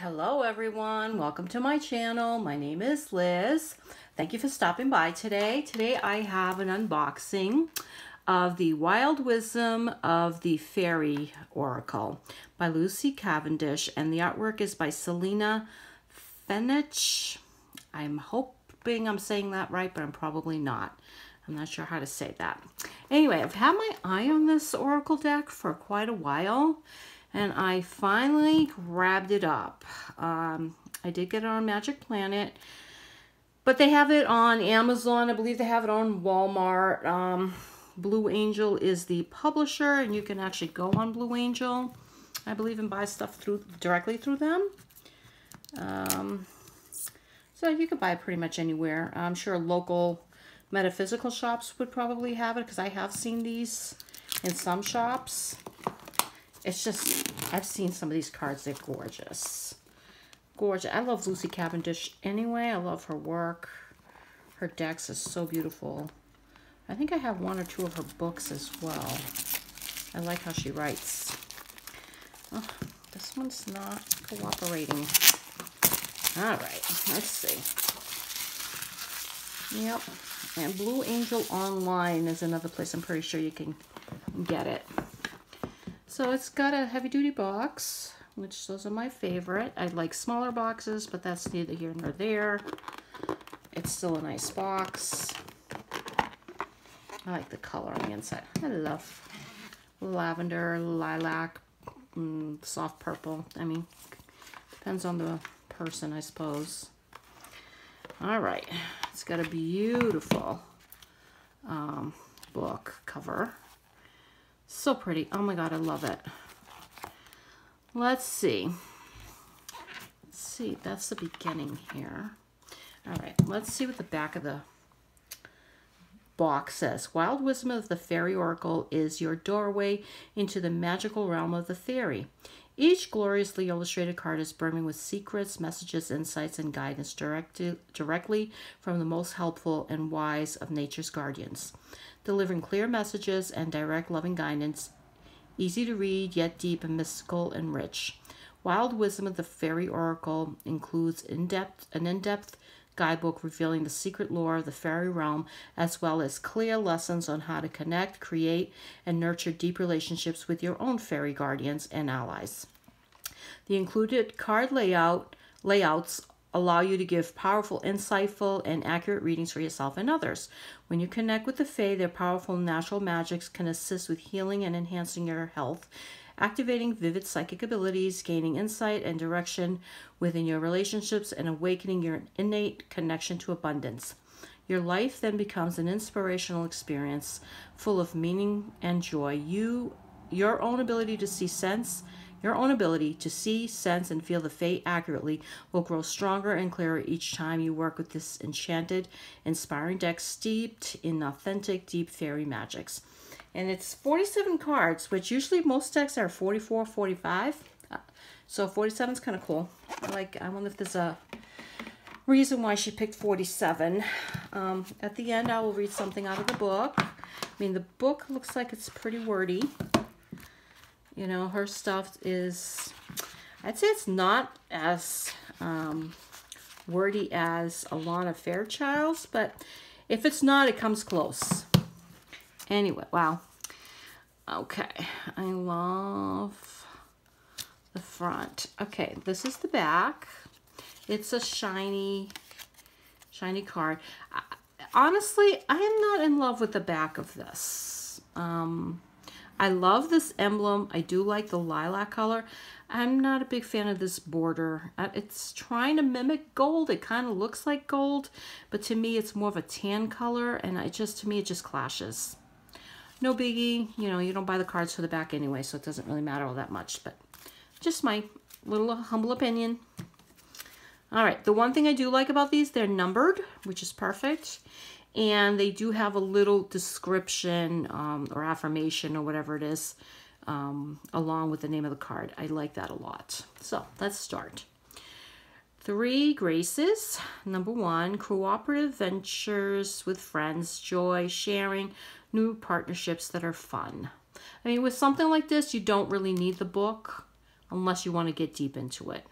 Hello everyone, welcome to my channel. My name is Liz. Thank you for stopping by today. Today I have an unboxing of the Wild Wisdom of the Fairy Oracle by Lucy Cavendish, and the artwork is by Selena Faery. I'm hoping I'm saying that right, but I'm probably not. I'm not sure how to say that. Anyway, I've had my eye on this Oracle deck for quite a while, and I finally grabbed it up. I did get it on Magic Planet, but they have it on Amazon. I believe they have it on Walmart. Blue Angel is the publisher, and you can actually go on Blue Angel, I believe, and buy stuff directly through them. So you can buy it pretty much anywhere. I'm sure local metaphysical shops would probably have it, because I have seen these in some shops. It's just, I've seen some of these cards. They're gorgeous. Gorgeous. I love Lucy Cavendish anyway. I love her work. Her decks is so beautiful. I think I have one or two of her books as well. I like how she writes. Oh, this one's not cooperating. All right, let's see. Yep. And Blue Angel Online is another place I'm pretty sure you can get it. So it's got a heavy-duty box, which those are my favorite. I like smaller boxes, but that's neither here nor there. It's still a nice box. I like the color on the inside. I love lavender, lilac, soft purple. I mean, depends on the person, I suppose. All right, it's got a beautiful book cover. So pretty. Oh my God, I love it. Let's see. Let's see, that's the beginning here. All right, let's see what the back of the box says. Wild Wisdom of the Fairy Oracle is your doorway into the magical realm of the fairy. Each gloriously illustrated card is brimming with secrets, messages, insights, and guidance directly from the most helpful and wise of nature's guardians, delivering clear messages and direct loving guidance, easy to read, yet deep and mystical and rich. Wild Wisdom of the Fairy Oracle includes an in-depth guidebook revealing the secret lore of the fairy realm, as well as clear lessons on how to connect, create, and nurture deep relationships with your own fairy guardians and allies. The included card layouts allow you to give powerful, insightful, and accurate readings for yourself and others. When you connect with the Fae, their powerful natural magics can assist with healing and enhancing your health, activating vivid psychic abilities, gaining insight and direction within your relationships, and awakening your innate connection to abundance. Your life then becomes an inspirational experience full of meaning and joy. Your own ability to see, sense, and feel the Fae accurately will grow stronger and clearer each time you work with this enchanted, inspiring deck steeped in authentic, deep fairy magics. And it's 47 cards, which usually most decks are 44, 45. So 47 is kind of cool. I wonder if there's a reason why she picked 47. At the end, I will read something out of the book. I mean, the book looks like it's pretty wordy. You know, her stuff is, I'd say it's not as wordy as Alana Fairchild's, but if it's not, it comes close. Anyway, wow. Okay, I love the front. Okay, this is the back. It's a shiny card. Honestly, I am not in love with the back of this. I love this emblem. I do like the lilac color. I'm not a big fan of this border. It's trying to mimic gold. It kind of looks like gold, but to me, it's more of a tan color, and to me, it just clashes. No biggie. You know, you don't buy the cards for the back anyway, so it doesn't really matter all that much, but just my little humble opinion. All right, the one thing I do like about these, they're numbered, which is perfect. And they do have a little description or affirmation or whatever it is along with the name of the card. I like that a lot. So let's start. 3 graces. Number 1, cooperative ventures with friends, joy, sharing, new partnerships that are fun. I mean, with something like this, you don't really need the book unless you want to get deep into it.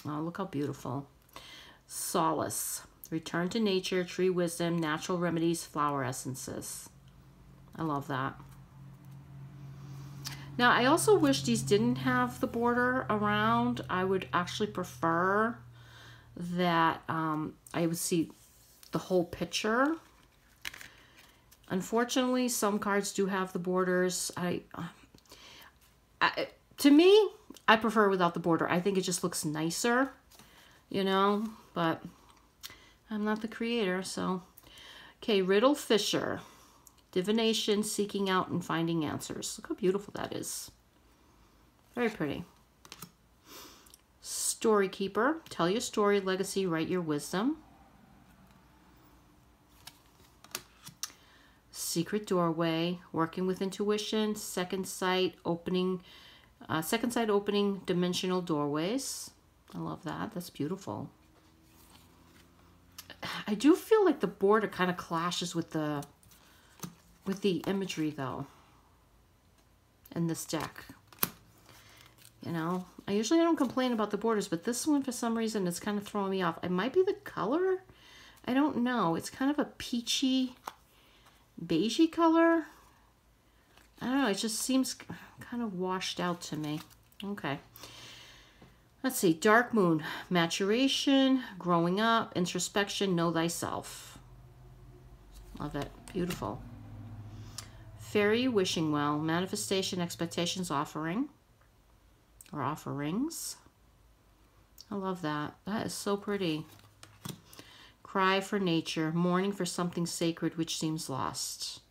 Oh, look how beautiful. Solace. Return to nature, tree wisdom, natural remedies, flower essences. I love that. Now, I also wish these didn't have the border around. I would actually prefer that I would see the whole picture. Unfortunately, some cards do have the borders. To me, I prefer without the border. I think it just looks nicer, you know, but I'm not the creator, so. Okay, Riddle Fisher. Divination, seeking out and finding answers. Look how beautiful that is. Very pretty. Story Keeper. Tell your story, legacy, write your wisdom. Secret Doorway. Working with intuition. Second sight opening dimensional doorways. I love that. That's beautiful. I do feel like the border kind of clashes with the imagery though in this deck. You know, I don't complain about the borders, but this one for some reason is kind of throwing me off. It might be the color. I don't know. It's kind of a peachy, beigey color. I don't know. It just seems kind of washed out to me. Okay. Let's see. Dark Moon. Maturation, growing up, introspection, know thyself. Love it. Beautiful. Fairy, wishing well. Manifestation, expectations, offering. Or offerings. I love that. That is so pretty. Cry for nature. Mourning for something sacred which seems lost.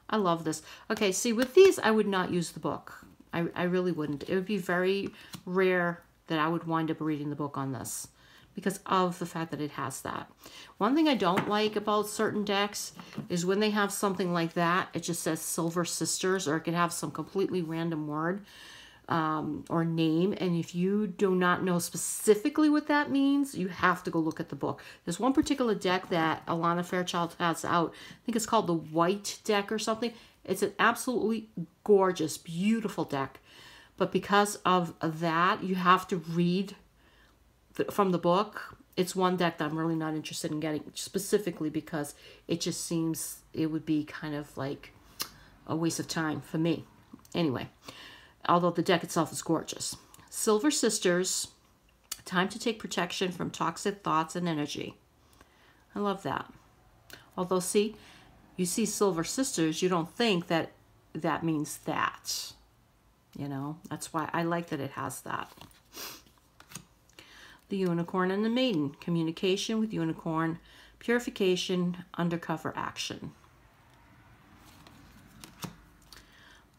I love this. Okay, see, with these, I would not use the book. I really wouldn't. It would be very rare that I would wind up reading the book on this because of the fact that it has that. One thing I don't like about certain decks is when they have something like that, it just says Silver Sisters, or it could have some completely random word or name. And if you do not know specifically what that means, you have to go look at the book. There's one particular deck that Alana Fairchild has out. I think it's called the White deck or something. It's an absolutely gorgeous, beautiful deck. But because of that, you have to read from the book. It's one deck that I'm really not interested in getting, specifically because it just seems it would be kind of like a waste of time for me. Anyway, although the deck itself is gorgeous. Silver Sisters, time to take protection from toxic thoughts and energy. I love that. Although, see, you see Silver Sisters, you don't think that that means that. You know, that's why I like that it has that. The Unicorn and the Maiden. Communication with Unicorn. Purification. Undercover action.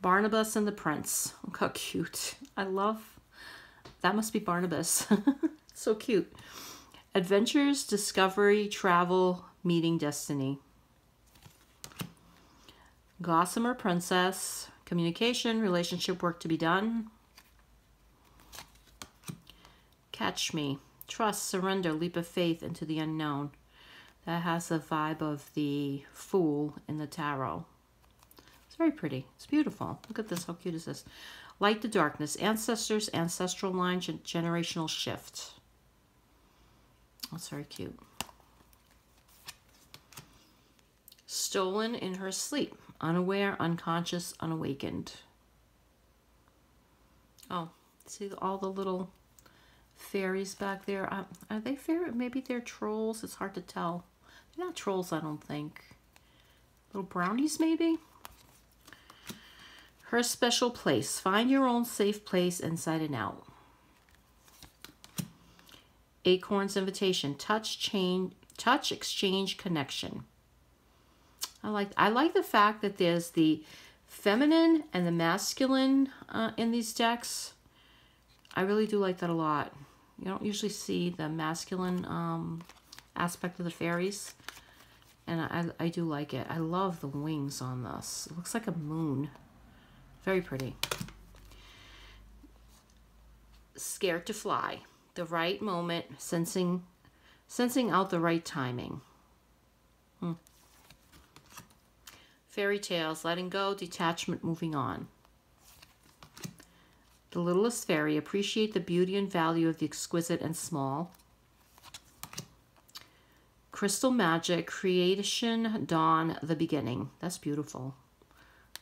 Barnabas and the Prince. Look how cute. I love... That must be Barnabas. So cute. Adventures, discovery, travel, meeting destiny. Gossamer Princess. Communication, relationship, work to be done. Catch Me. Trust, surrender, leap of faith into the unknown. That has the vibe of the Fool in the tarot. It's very pretty. It's beautiful. Look at this. How cute is this? Light the darkness. Ancestors, ancestral line, generational shift. That's very cute. Stolen in her sleep. Unaware, unconscious, unawakened. Oh, see all the little fairies back there? Are they fairy? Maybe they're trolls. It's hard to tell. They're not trolls, I don't think. Little brownies, maybe? Her special place. Find your own safe place inside and out. Acorn's invitation. Touch, exchange, connection. I like the fact that there's the feminine and the masculine in these decks. I really do like that a lot. You don't usually see the masculine aspect of the fairies. And I do like it. I love the wings on this. It looks like a moon. Very pretty. Scared to fly. The right moment. Sensing out the right timing. Fairy tales, letting go, detachment, moving on. The littlest fairy. Appreciate the beauty and value of the exquisite and small. Crystal magic. Creation, dawn, the beginning. That's beautiful.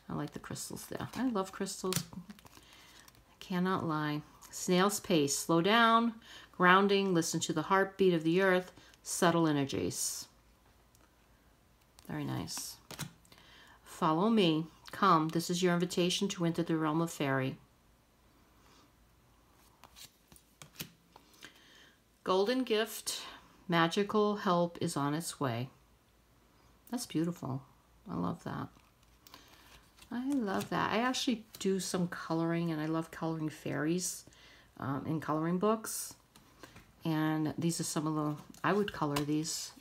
I like the crystals there. I love crystals. I cannot lie. Snail's pace. Slow down. Grounding. Listen to the heartbeat of the earth. Subtle energies. Very nice. Follow me. Come. This is your invitation to enter the realm of fairy. Golden gift. Magical help is on its way. That's beautiful. I love that. I love that. I actually do some coloring, and I love coloring fairies in coloring books. And these are some of the, I would color these.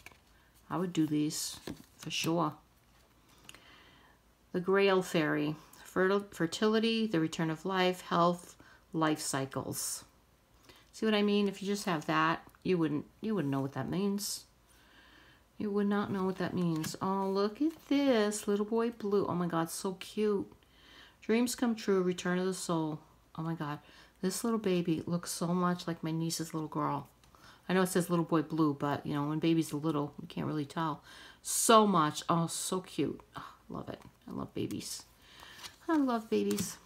I would do these for sure. The Grail Fairy. Fertility, the return of life, health, life cycles. See what I mean? If you just have that, you wouldn't know what that means. You would not know what that means. Oh, look at this. Little boy blue. Oh my God, so cute. Dreams come true, return of the soul. Oh my God. This little baby looks so much like my niece's little girl. I know it says little boy blue, but you know, when babies are little, you can't really tell. So much. Oh, so cute. Oh, love it. I love babies. I love babies.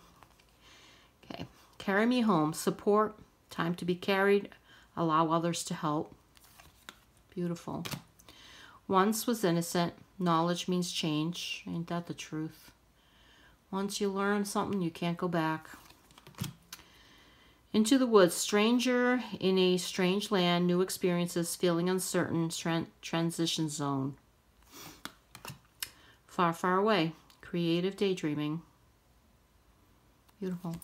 Okay. Carry me home. Support. Time to be carried. Allow others to help. Beautiful. Once was innocent. Knowledge means change. Ain't that the truth? Once you learn something, you can't go back. Into the woods. Stranger in a strange land. New experiences. Feeling uncertain. Transition zone. Far, far away. Creative daydreaming. Beautiful.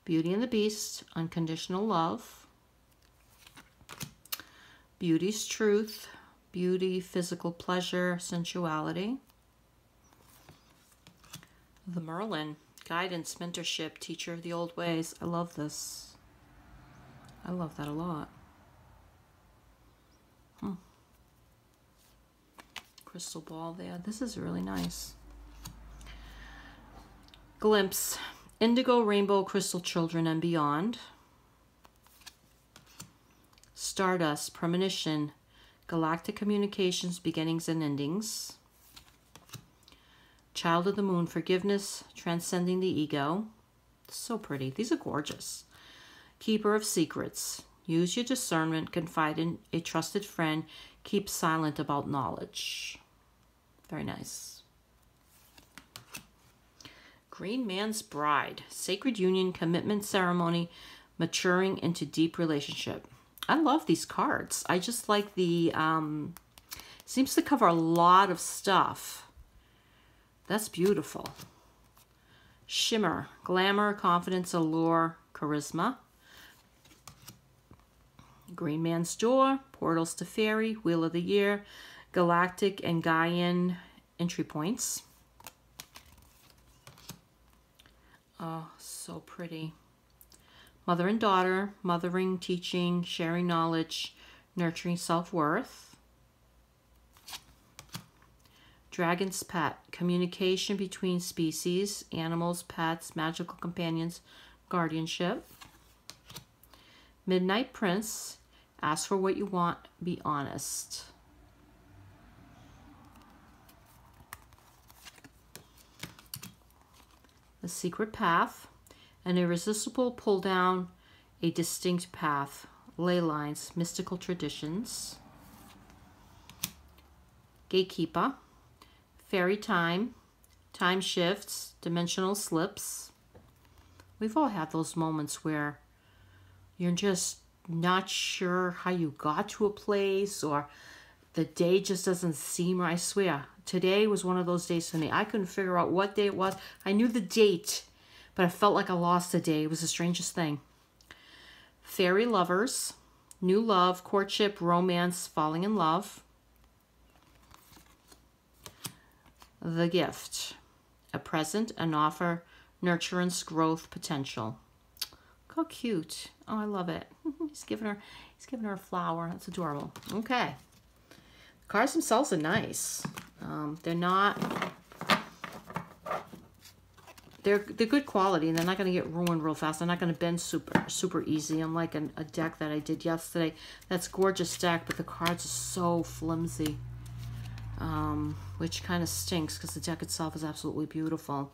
Beauty and the Beast. Unconditional love. Beauty's truth. Beauty, physical pleasure, sensuality. The Merlin. Guidance, mentorship, teacher of the old ways. I love this. I love that a lot. Crystal ball there. This is really nice. Glimpse. Indigo, rainbow, crystal children, and beyond. Stardust, premonition, galactic communications, beginnings and endings. Child of the moon, forgiveness, transcending the ego. So pretty. These are gorgeous. Keeper of secrets. Use your discernment, confide in a trusted friend, keep silent about knowledge. Very nice. Green Man's Bride. Sacred union, commitment ceremony, maturing into deep relationship. I love these cards. I just like the, seems to cover a lot of stuff. That's beautiful. Shimmer, glamour, confidence, allure, charisma. Green Man's Door, portals to fairy, wheel of the year, galactic and Gaian entry points. Oh, so pretty. Mother and daughter, mothering, teaching, sharing knowledge, nurturing self-worth. Dragon's Pet, communication between species, animals, pets, magical companions, guardianship. Midnight Prince, ask for what you want, be honest. The Secret Path, an irresistible pull down, a distinct path, ley lines, mystical traditions. Gatekeeper, fairy time, time shifts, dimensional slips. We've all had those moments where you're just not sure how you got to a place, or the day just doesn't seem right. I swear, today was one of those days for me. I couldn't figure out what day it was. I knew the date, but I felt like I lost the day. It was the strangest thing. Fairy lovers, new love, courtship, romance, falling in love. The gift, a present, an offer, nurturance, growth, potential. Look how cute. Oh, I love it. He's giving her a flower. That's adorable. Okay. The cards themselves are nice. They're not they're good quality, and they're not going to get ruined real fast. They're not going to bend super easy, unlike a deck that I did yesterday. That's gorgeous deck, but the cards are so flimsy, which kind of stinks because the deck itself is absolutely beautiful.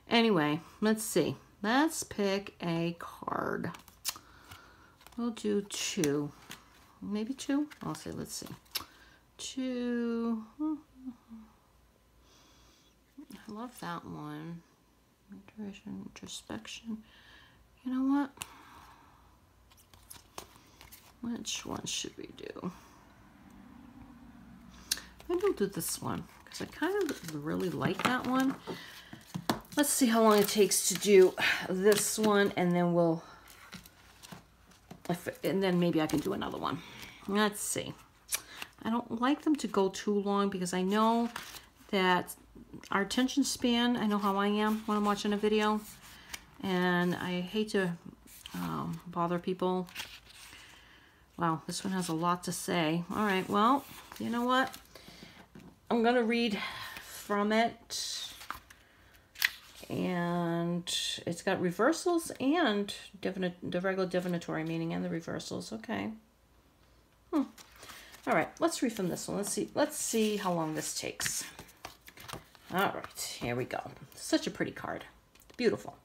Anyway, let's see. Let's pick a card. We'll do 2. Maybe 2? I'll say, let's see. 2. I love that one. Introspection. You know what? Which one should we do? Maybe we'll do this one, because I kind of really like that one. Let's see how long it takes to do this one, and then then maybe I can do another one. Let's see. I don't like them to go too long, because I know that our attention span, I know how I am when I'm watching a video, and I hate to bother people. Wow, this one has a lot to say. All right, well, you know what? I'm going to read from it, and it's got reversals and the regular divinatory meaning and the reversals. Okay. All right, let's read from this one. Let's see how long this takes. All right, here we go. Such a pretty card. Beautiful.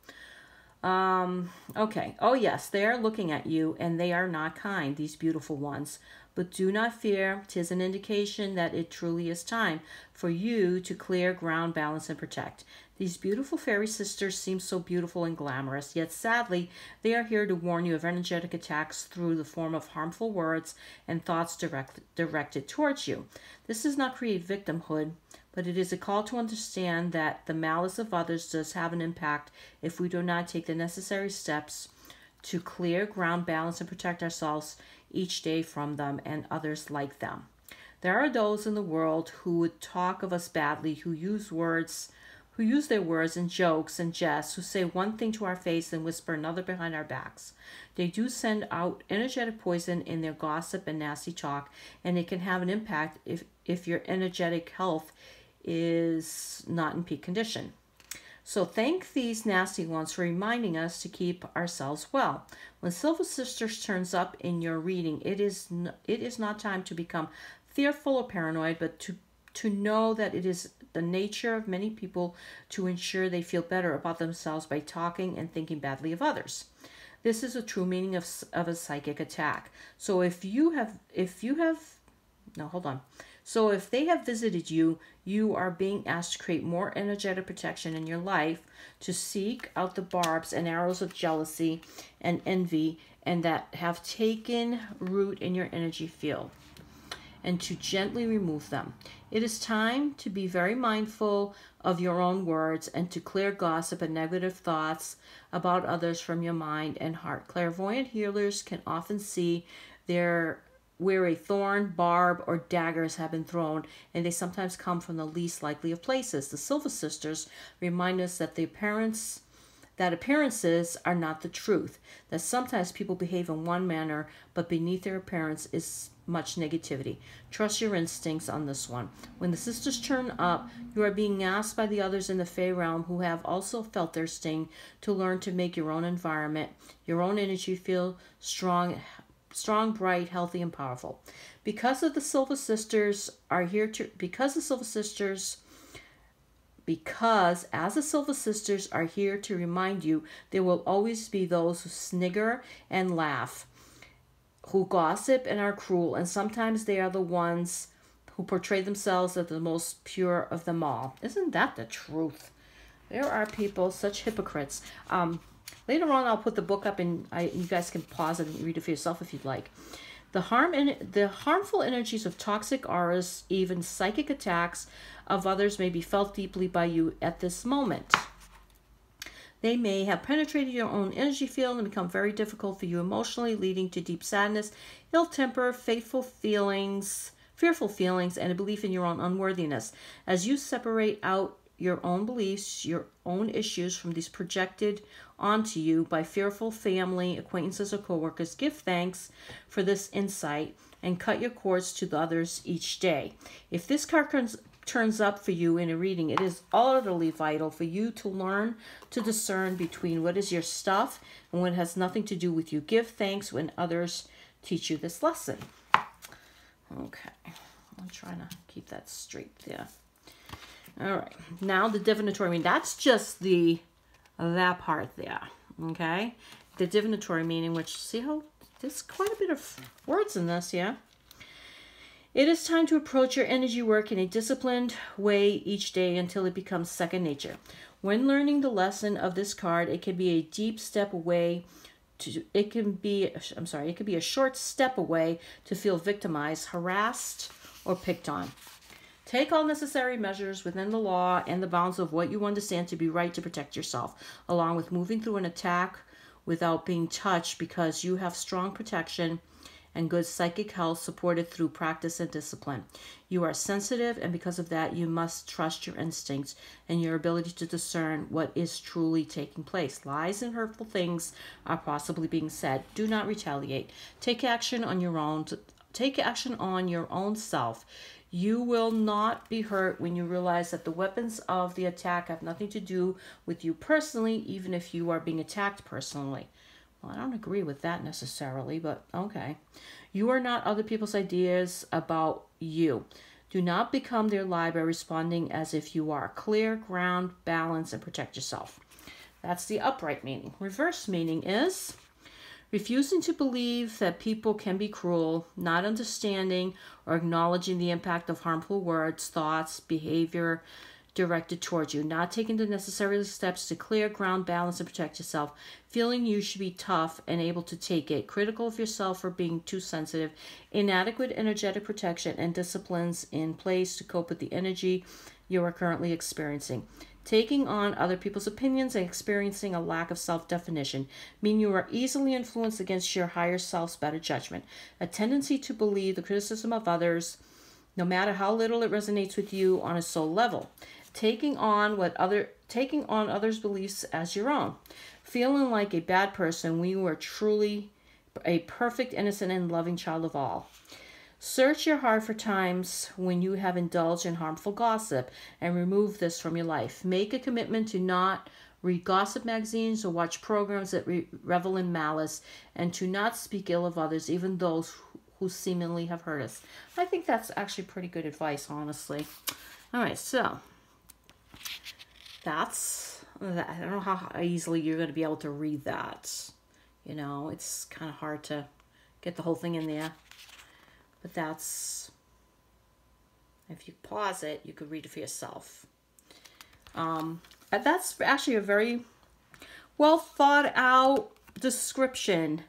Okay. Oh, yes, they are looking at you, and they are not kind, these beautiful ones. But do not fear. 'Tis an indication that it truly is time for you to clear ground, balance, and protect. These beautiful fairy sisters seem so beautiful and glamorous, yet sadly, they are here to warn you of energetic attacks through the form of harmful words and thoughts directed towards you. This does not create victimhood, but it is a call to understand that the malice of others does have an impact if we do not take the necessary steps to clear ground, balance, and protect ourselves each day from them and others like them. There are those in the world who would talk of us badly, who use their words in jokes and jests, who say one thing to our face and whisper another behind our backs. They do send out energetic poison in their gossip and nasty talk, and it can have an impact if your energetic health is not in peak condition. So thank these nasty ones for reminding us to keep ourselves well. When Silver Sisters turns up in your reading, it is not time to become fearful or paranoid, but to know that it is the nature of many people to ensure they feel better about themselves by talking and thinking badly of others. This is a true meaning of a psychic attack. So if they have visited you, you are being asked to create more energetic protection in your life, to seek out the barbs and arrows of jealousy and envy, and that have taken root in your energy field, and to gently remove them. It is time to be very mindful of your own words and to clear gossip and negative thoughts about others from your mind and heart. Clairvoyant healers can often see where a thorn, barb, or daggers have been thrown, and they sometimes come from the least likely of places. The Silver Sisters remind us that appearances are not the truth, that sometimes people behave in one manner, but beneath their appearance is much negativity. Trust your instincts on this one. When the sisters turn up, you are being asked by the others in the Fae realm who have also felt their sting to learn to make your own environment, your own energy feel strong, bright, healthy, and powerful. Because the Silver Sisters are here to remind you, there will always be those who snigger and laugh, who gossip and are cruel, and sometimes they are the ones who portray themselves as the most pure of them all. Isn't that the truth? There are people, such hypocrites. Later on, I'll put the book up, and you guys can pause it and read it for yourself if you'd like. The harmful energies of toxic auras, even psychic attacks of others, may be felt deeply by you at this moment. They may have penetrated your own energy field and become very difficult for you emotionally, leading to deep sadness, ill temper, fearful feelings, and a belief in your own unworthiness. As you separate out your own beliefs, your own issues from these projected onto you by fearful family, acquaintances, or coworkers, give thanks for this insight and cut your cords to the others each day. If this card turns up for you in a reading, it is utterly vital for you to learn to discern between what is your stuff and what has nothing to do with you. Give thanks when others teach you this lesson. Okay, I'm trying to keep that straight there. All right, now the divinatory meaning. That's just that part there, okay? The divinatory meaning, which, see how there's quite a bit of words in this, yeah? It is time to approach your energy work in a disciplined way each day until it becomes second nature. When learning the lesson of this card, it can be a deep step away it could be a short step away to feel victimized, harassed, or picked on. Take all necessary measures within the law and the bounds of what you understand to be right to protect yourself, along with moving through an attack without being touched, because you have strong protection and good psychic health supported through practice and discipline. You are sensitive, and because of that, you must trust your instincts and your ability to discern what is truly taking place. Lies and hurtful things are possibly being said. Do not retaliate. Take action on your own. Take action on your own self. You will not be hurt when you realize that the weapons of the attack have nothing to do with you personally, even if you are being attacked personally. Well, I don't agree with that necessarily, but okay. You are not other people's ideas about you. Do not become their lie by responding as if you are. Clear ground, balance, and protect yourself. That's the upright meaning. Reverse meaning is refusing to believe that people can be cruel, not understanding or acknowledging the impact of harmful words, thoughts, behavior directed towards you, not taking the necessary steps to clear ground, balance, and protect yourself, feeling you should be tough and able to take it, critical of yourself for being too sensitive, inadequate energetic protection and disciplines in place to cope with the energy you are currently experiencing. Taking on other people's opinions and experiencing a lack of self-definition mean you are easily influenced against your higher self's better judgment. A tendency to believe the criticism of others, no matter how little it resonates with you on a soul level. Taking on others' beliefs as your own. Feeling like a bad person when you are truly a perfect, innocent, and loving child of all. Search your heart for times when you have indulged in harmful gossip and remove this from your life. Make a commitment to not read gossip magazines or watch programs that revel in malice, and to not speak ill of others, even those who seemingly have hurt us. I think that's actually pretty good advice, honestly. All right, so that's that. I don't know how easily you're going to be able to read that. You know, it's kind of hard to get the whole thing in there. But that's, if you pause it, you could read it for yourself. That's actually a very well thought out description.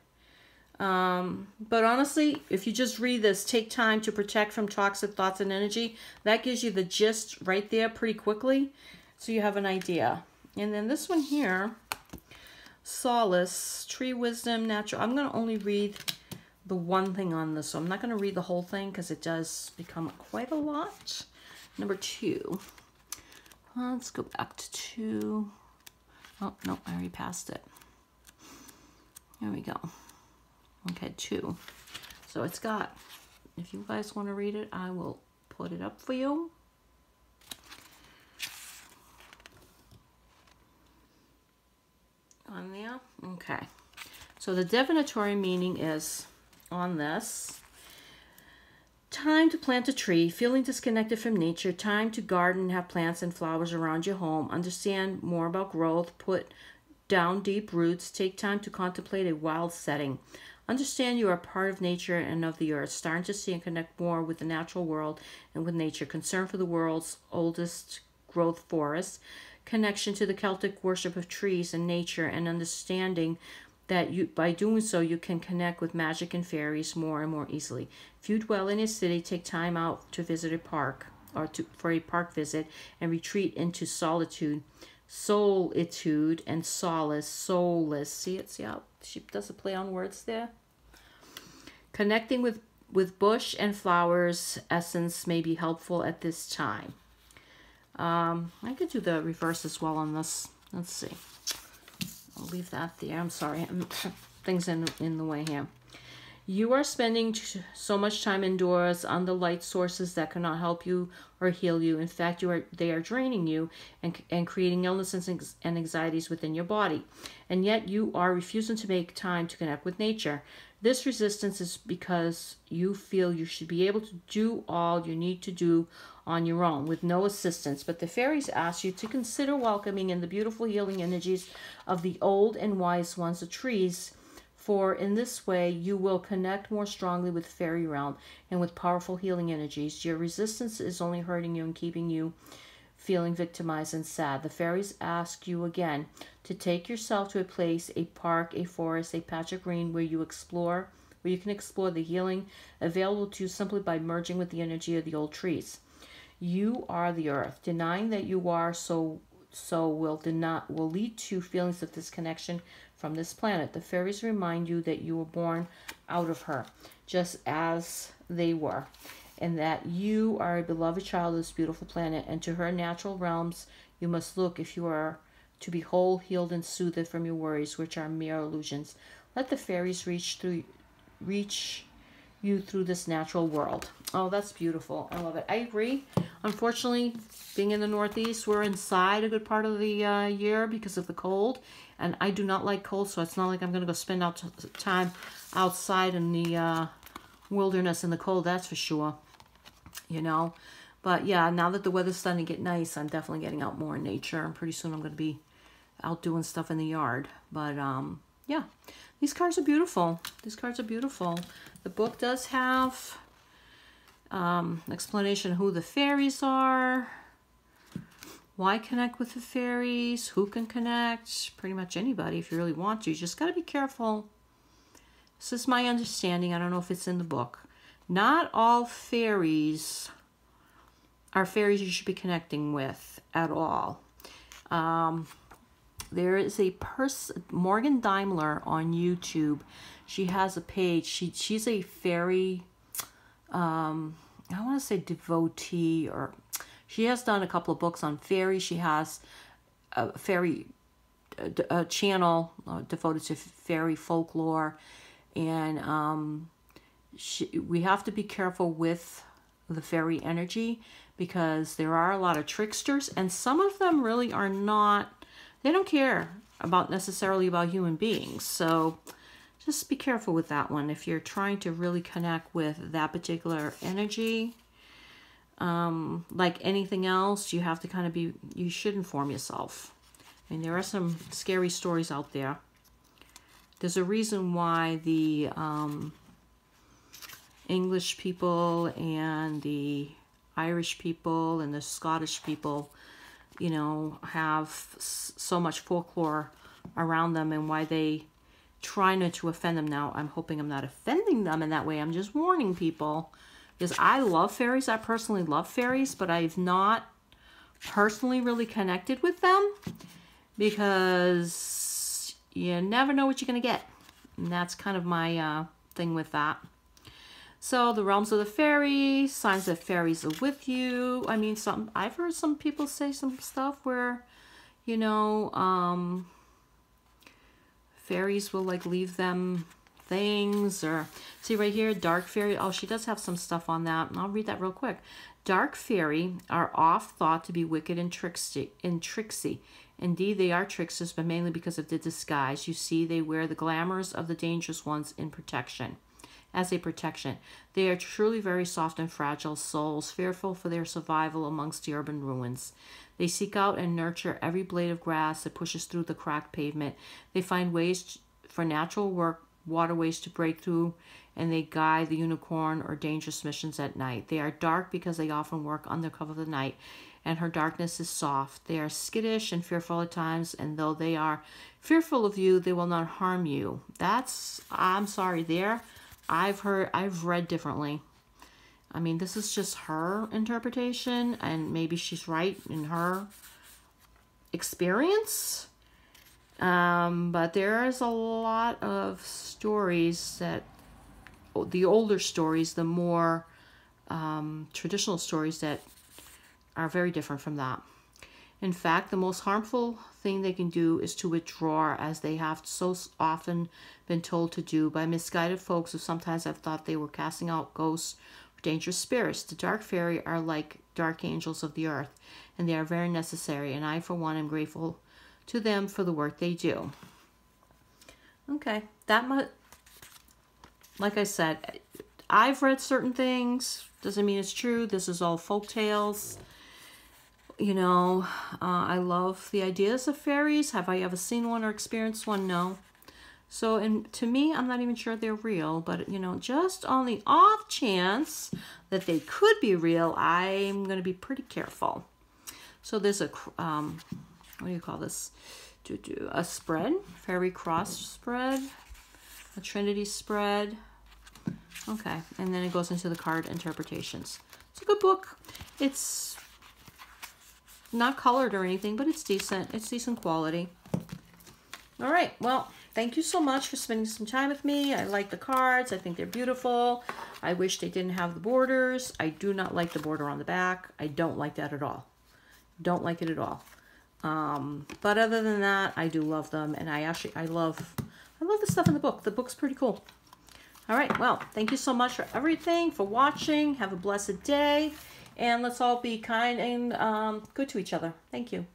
But honestly, if you just read this, take time to protect from toxic thoughts and energy, that gives you the gist right there pretty quickly. So you have an idea. And then this one here, Solace, Tree Wisdom, Natural. I'm going to only read the one thing on this, so I'm not going to read the whole thing because it does become quite a lot. Number 2. Let's go back to 2. Oh, no, I already passed it. There we go. Okay, 2. So it's got, if you guys want to read it, I will put it up for you. On there. Okay. So the divinatory meaning is on this. Time to plant a tree, feeling disconnected from nature, time to garden, have plants and flowers around your home, understand more about growth, put down deep roots, take time to contemplate a wild setting. Understand you are part of nature and of the earth, starting to see and connect more with the natural world and with nature, concern for the world's oldest growth forests, connection to the Celtic worship of trees and nature, and understanding that you, by doing so, you can connect with magic and fairies more and more easily. If you dwell in a city, take time out to visit a park, or for a park visit, and retreat into solitude, and solace, soulless. See it? See how she does a play on words there? Connecting with bush and flowers essence may be helpful at this time. I could do the reverse as well on this. Let's see. I'll leave that there. I'm sorry. Things in the way here. You are spending so much time indoors under light sources that cannot help you or heal you. In fact, they are draining you and creating illnesses and anxieties within your body. And yet you are refusing to make time to connect with nature. This resistance is because you feel you should be able to do all you need to do on your own with no assistance. But the fairies ask you to consider welcoming in the beautiful healing energies of the old and wise ones, the trees, for in this way you will connect more strongly with fairy realm and with powerful healing energies. Your resistance is only hurting you and keeping you feeling victimized and sad. The fairies ask you again to take yourself to a place, a park, a forest, a patch of green where you can explore the healing available to you simply by merging with the energy of the old trees. You are the earth. Denying that you are so will lead to feelings of disconnection from this planet. The fairies remind you that you were born out of her, just as they were, and that you are a beloved child of this beautiful planet, and to her natural realms you must look if you are to be whole, healed, and soothed from your worries, which are mere illusions. Let the fairies reach you through this natural world. Oh, that's beautiful. I love it. I agree. Unfortunately, being in the Northeast, we're inside a good part of the year because of the cold. And I do not like cold, so it's not like I'm going to go spend time outside in the wilderness in the cold, that's for sure. You know? But yeah, now that the weather's starting to get nice, I'm definitely getting out more in nature. And pretty soon I'm going to be out doing stuff in the yard. But yeah, these cards are beautiful. These cards are beautiful. The book does have explanation of who the fairies are, why connect with the fairies, who can connect, pretty much anybody if you really want to. You just got to be careful. This is my understanding. I don't know if it's in the book. Not all fairies are fairies you should be connecting with at all. There is a person, Morgan Daimler, on YouTube. She has a page. She's a fairy, I want to say devotee, or she has done a couple of books on fairy. She has a fairy a channel devoted to fairy folklore, and we have to be careful with the fairy energy because there are a lot of tricksters, and some of them really are not, they don't care necessarily about human beings. So just be careful with that one. If you're trying to really connect with that particular energy, like anything else, you have to kind of you should inform yourself. I mean, there are some scary stories out there. There's a reason why the English people and the Irish people and the Scottish people, you know, have so much folklore around them, and why they try not to offend them. Now, I'm hoping I'm not offending them in that way. I'm just warning people, because I love fairies. I personally love fairies, but I've not personally really connected with them because you never know what you're going to get. And that's kind of my thing with that. So the realms of the fairies, signs that fairies are with you. I mean, I've heard some people say some stuff where, you know, fairies will like leave them things, or see right here, dark fairy. Oh, she does have some stuff on that. I'll read that real quick. Dark fairy are oft thought to be wicked and tricksy. Indeed, they are tricksters, but mainly because of the disguise. You see, they wear the glamours of the dangerous ones in protection. As a protection, they are truly very soft and fragile souls, fearful for their survival amongst the urban ruins. They seek out and nurture every blade of grass that pushes through the cracked pavement. They find ways for natural waterways to break through, and they guide the unicorn or dangerous missions at night. They are dark because they often work under cover of the night, and her darkness is soft. They are skittish and fearful at times, and though they are fearful of you, they will not harm you. I'm sorry, there. I've read differently. I mean, this is just her interpretation, and maybe she's right in her experience. But there's a lot of stories that, the older stories, the more traditional stories that are very different from that. In fact, the most harmful thing they can do is to withdraw, as they have so often been told to do by misguided folks who sometimes have thought they were casting out ghosts or dangerous spirits. The dark fairy are like dark angels of the earth, and they are very necessary, and I, for one, am grateful to them for the work they do. Okay, that much. Like I said, I've read certain things. Doesn't mean it's true. This is all folk tales. You know, I love the ideas of fairies. Have I ever seen one or experienced one? No. So, and to me, I'm not even sure they're real. But, you know, just on the off chance that they could be real, I'm going to be pretty careful. So there's a, what do you call this? A spread, fairy cross spread, a Trinity spread. Okay, and then it goes into the card interpretations. It's a good book. It's not colored or anything, but it's decent. It's decent quality. All right, well, thank you so much for spending some time with me. I like the cards. I think they're beautiful. I wish they didn't have the borders. I do not like the border on the back. I don't like that at all. Don't like it at all. But other than that, I do love them, and I love the stuff in the book. The book's pretty cool. All right, well, thank you so much for everything, for watching. Have a blessed day, and let's all be kind and good to each other. Thank you.